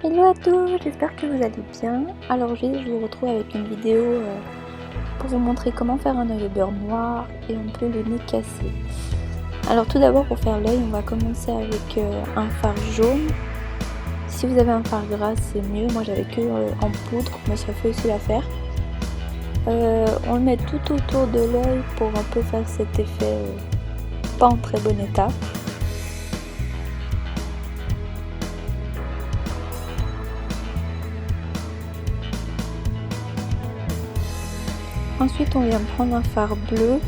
Hello à tous, j'espère que vous allez bien. Alors aujourd'hui je vous retrouve avec une vidéo pour vous montrer comment faire un œil au beurre noir et un peu le nez cassé. Alors tout d'abord pour faire l'œil on va commencer avec un fard jaune. Si vous avez un fard gras c'est mieux, moi j'avais que en poudre mais ça fait aussi l'affaire. On le met tout autour de l'œil pour un peu faire cet effet pas en très bon état. Ensuite on vient prendre un fard bleu,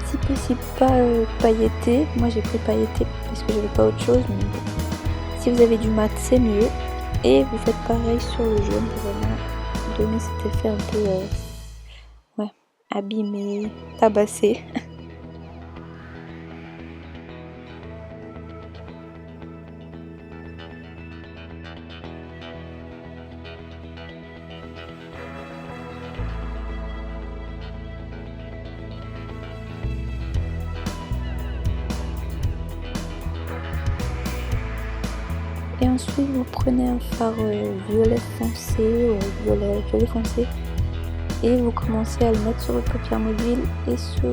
si possible pas pailleté, moi j'ai pris pailleté parce que j'avais pas autre chose, mais bon. Si vous avez du mat c'est mieux, et vous faites pareil sur le jaune pour vraiment donner cet effet un peu abîmé, tabassé. Et ensuite vous prenez un fard violet foncé, violet foncé, et vous commencez à le mettre sur votre paupière mobile et sur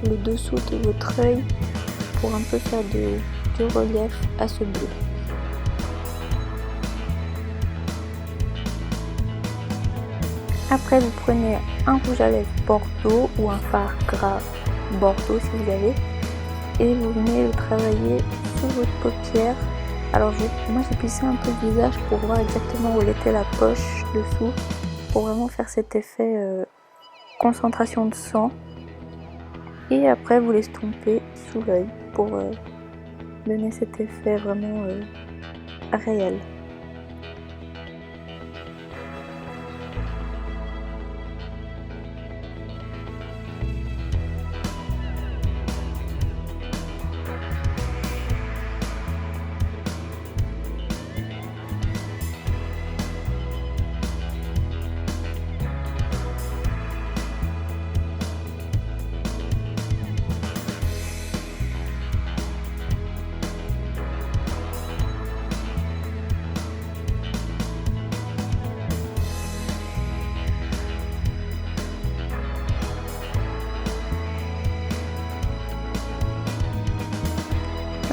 le dessous de votre œil pour un peu faire du relief à ce bleu. Après vous prenez un rouge à lèvres bordeaux ou un fard gras bordeaux si vous avez, et vous venez le travailler sous votre paupière. Alors moi j'ai plissé un peu le visage pour voir exactement où était la poche dessous, pour vraiment faire cet effet concentration de sang. Et après vous l'estompez sous l'œil pour donner cet effet vraiment réel.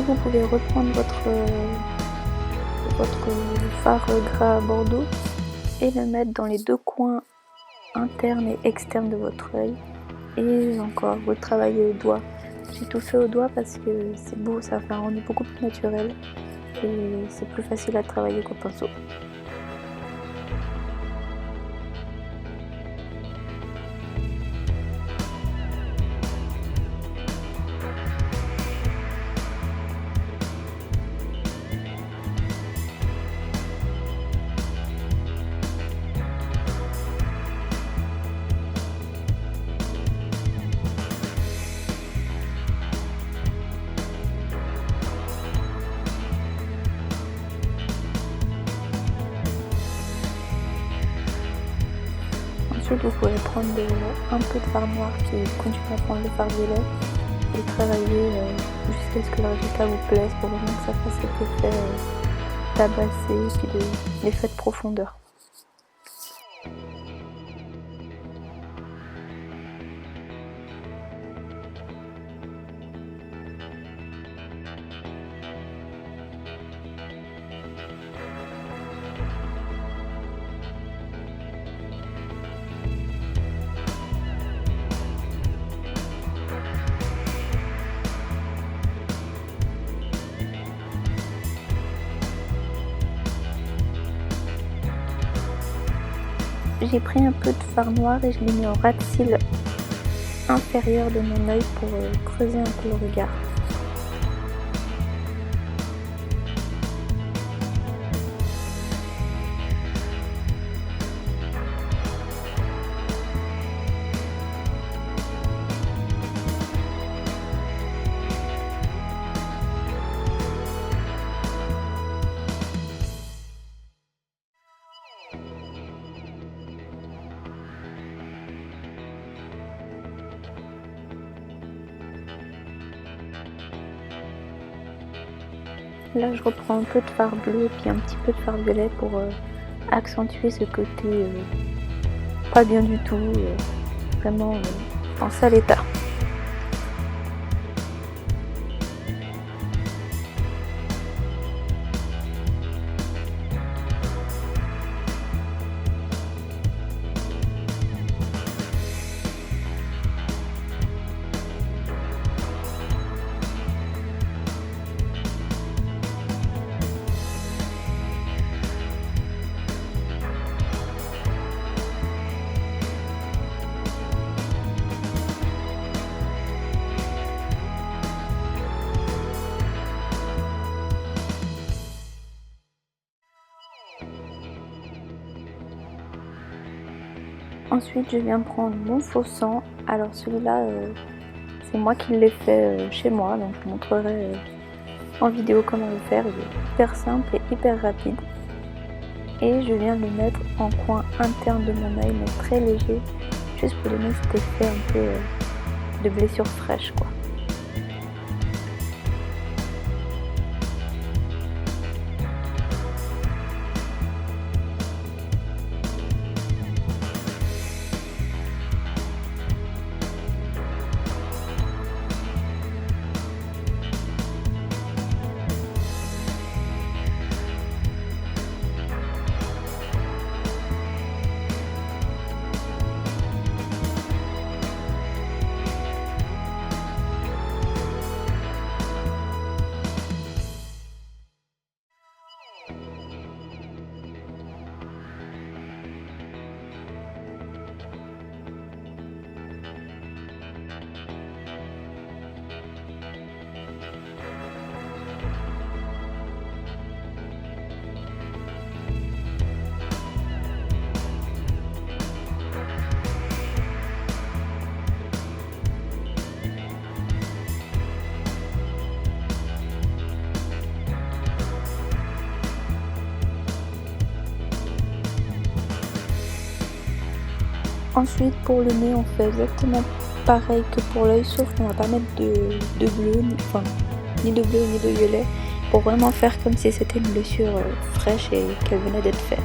Vous pouvez reprendre votre fard gras bordeaux et le mettre dans les deux coins internes et externes de votre œil. Et encore, vous travaillez au doigt. J'ai tout fait au doigt parce que c'est beau, ça fait un rendu beaucoup plus naturel et c'est plus facile à travailler qu'au pinceau. Ensuite vous pouvez prendre un peu de fard noir qui continue à prendre le fard violet et travailler jusqu'à ce que le résultat vous plaise pour vraiment que ça fasse cet effet tabassé et puis l'effet de profondeur. J'ai pris un peu de fard noir et je l'ai mis en ras de cils inférieur de mon œil pour creuser un peu le regard. Là je reprends un peu de fard bleu et puis un petit peu de fard violet pour accentuer ce côté pas bien du tout, vraiment en sale état. Ensuite je viens prendre mon faux sang. Alors celui-là c'est moi qui l'ai fait chez moi, donc je vous montrerai en vidéo comment le faire. Il est hyper simple et hyper rapide. Et je viens le mettre en coin interne de mon œil, mais très léger, juste pour donner cet effet un peu de blessure fraîche quoi. Ensuite pour le nez on fait exactement pareil que pour l'œil, sauf qu'on va pas mettre de bleu, ni de bleu ni de violet, pour vraiment faire comme si c'était une blessure fraîche et qu'elle venait d'être faite.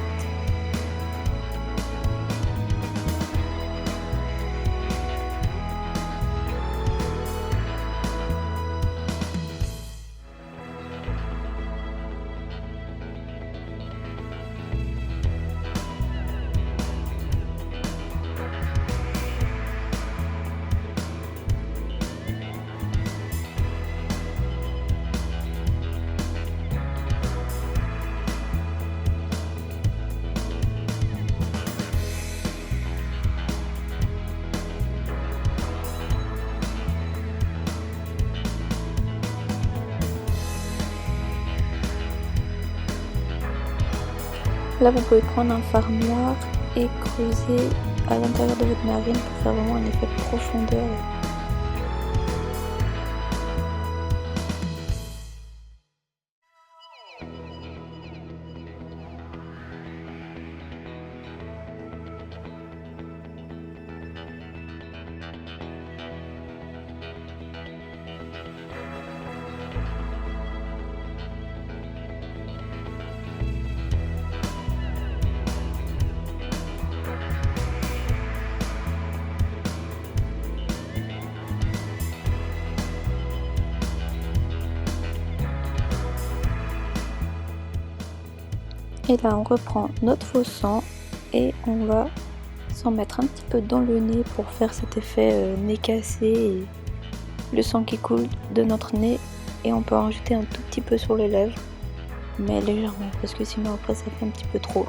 Là vous pouvez prendre un fard noir et creuser à l'intérieur de votre narine pour faire vraiment un effet de profondeur. Et là on reprend notre faux sang et on va s'en mettre un petit peu dans le nez pour faire cet effet nez cassé et le sang qui coule de notre nez, et on peut en jeter un tout petit peu sur les lèvres, mais légèrement parce que sinon après ça fait un petit peu trop.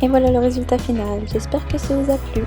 Et voilà le résultat final, j'espère que ça vous a plu.